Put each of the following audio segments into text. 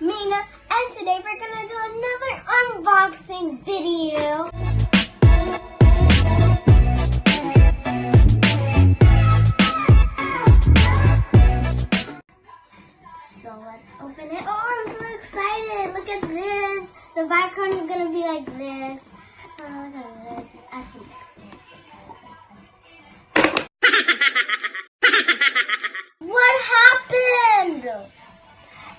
Mina, and today we're gonna do another unboxing video. So let's open it. Oh, I'm so excited! Look at this. The background is gonna be like this. Oh, look at this. It's actually What happened?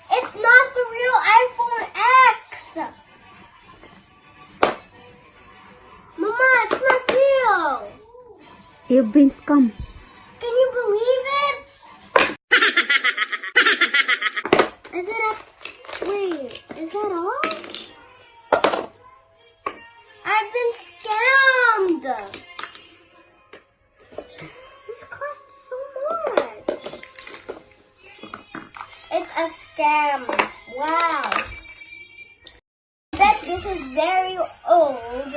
It's not the real iPhone X. Mama, it's not real. You've been scammed. Can you believe it? Is it a... Wait, is that all? I've been scammed. This cost so much. It's a scam. Wow. I bet this is very old.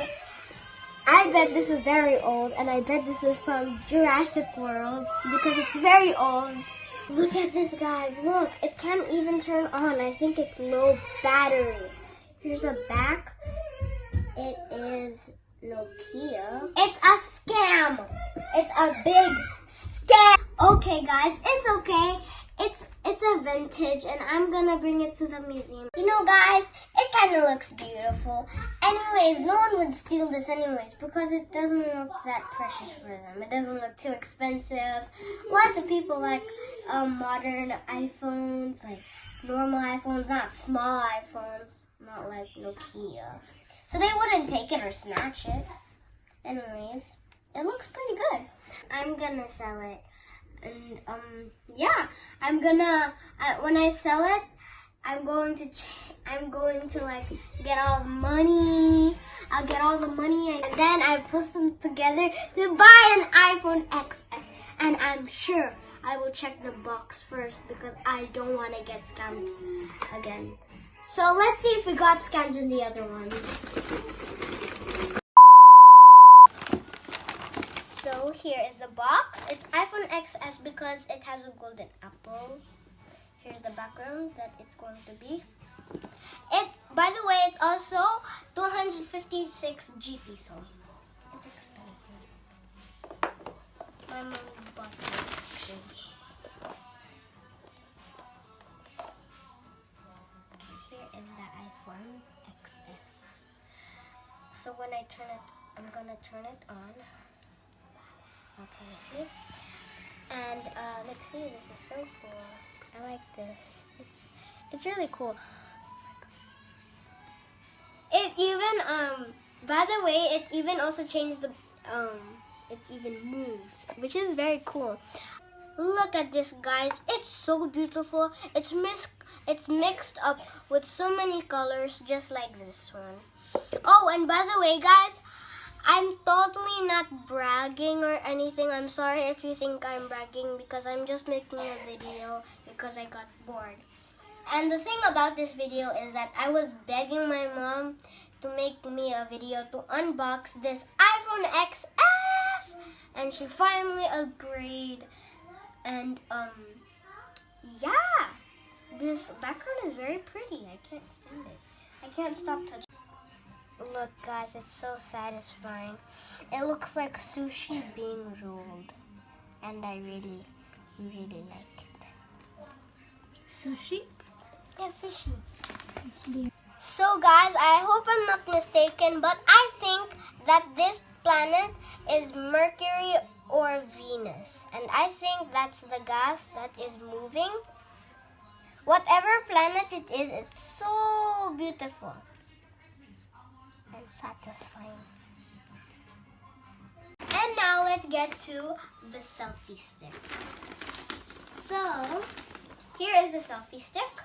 I bet this is very old, and I bet this is from Jurassic World because it's very old. Look at this, guys. Look, it can't even turn on. I think it's low battery. Here's the back. It is Nokia. It's a scam. It's a big scam. Okay, guys, it's okay. It's a vintage, and I'm gonna bring it to the museum. You know, guys, it kind of looks beautiful. Anyways, no one would steal this anyways because it doesn't look that precious for them. It doesn't look too expensive. Lots of people like modern iPhones, like normal iPhones, not small iPhones, not like Nokia. So they wouldn't take it or snatch it. Anyways, it looks pretty good. I'm gonna sell it. And yeah, I'm gonna when I sell it, I'm going to like get all the money. I'll get all the money, and then I put them together to buy an iPhone XS. And I'm sure I will check the box first because I don't want to get scammed again. So let's see if we got scammed in the other ones. So here is the box. It's iPhone XS because it has a golden apple. Here's the background that it's going to be. By the way, it's also 256 GB, so it's expensive. My mom bought this actually. Okay, here is the iPhone XS. So when I turn it, I'm gonna turn it on. Okay, see? And let's see, this is so cool. I like this. It's really cool. It even by the way, it even also changed the it even moves, which is very cool. Look at this, guys. It's so beautiful. It's mixed up with so many colors, just like this one. Oh, and by the way, guys, I'm totally not bragging or anything. I'm sorry if you think I'm bragging because I'm just making a video because I got bored. And the thing about this video is that I was begging my mom to make me a video to unbox this iPhone XS, and she finally agreed. And yeah, this background is very pretty. I can't stand it. I can't stop touching. Look, guys, it's so satisfying. It looks like sushi being rolled, and I really, really like it. Sushi? Yeah, sushi. So, guys, I hope I'm not mistaken, but I think that this planet is Mercury or Venus, and I think that's the gas that is moving. Whatever planet it is, it's so beautiful and satisfying. And now let's get to the selfie stick. So here is the selfie stick.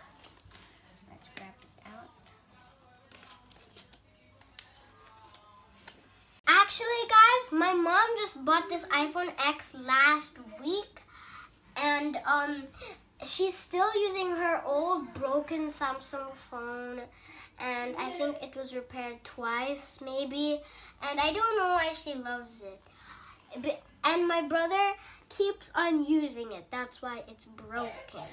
Let's grab it out. Actually, guys, my mom just bought this iPhone X last week, and she's still using her old broken Samsung phone, and I think it was repaired twice maybe, and I don't know why she loves it. And my brother keeps on using it. That's why it's broken.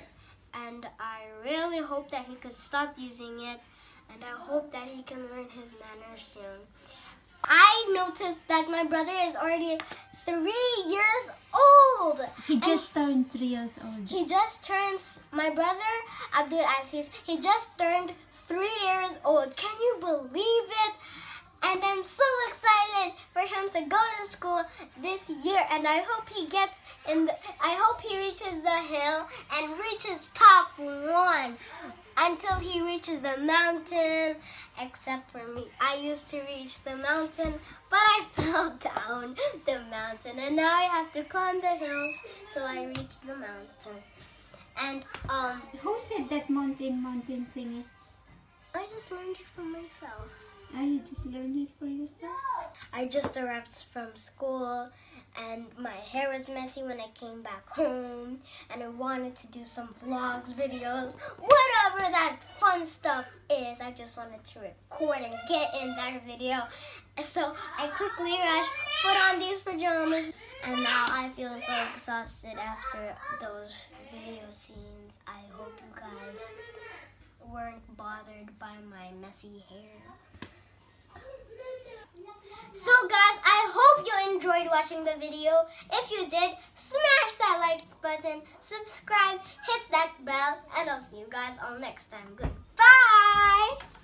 and I really hope that he could stop using it, and I hope that he can learn his manners soon. I noticed that my brother is already 3 years old. He just turned 3 years old. He just turned, my brother Abdul Aziz, he just turned 3 years old. Can you believe it? And I'm so excited for him to go to school this year, and I hope he gets I hope he reaches the hill and reaches top 1 until he reaches the mountain. Except for me, I used to reach the mountain, but I fell down the mountain, and now I have to climb the hills till I reach the mountain. And Who said that mountain thingy? I just learned it from myself. You just learned it for yourself? I just arrived from school, and my hair was messy when I came back home, and I wanted to do some vlogs, videos, whatever that fun stuff is. I just wanted to record and get in that video. So I quickly rushed, put on these pajamas, and now I feel so exhausted after those video scenes. I hope you guys weren't bothered by my messy hair. So guys, I hope you enjoyed watching the video. If you did, smash that like button, subscribe, hit that bell, and I'll see you guys all next time. Goodbye!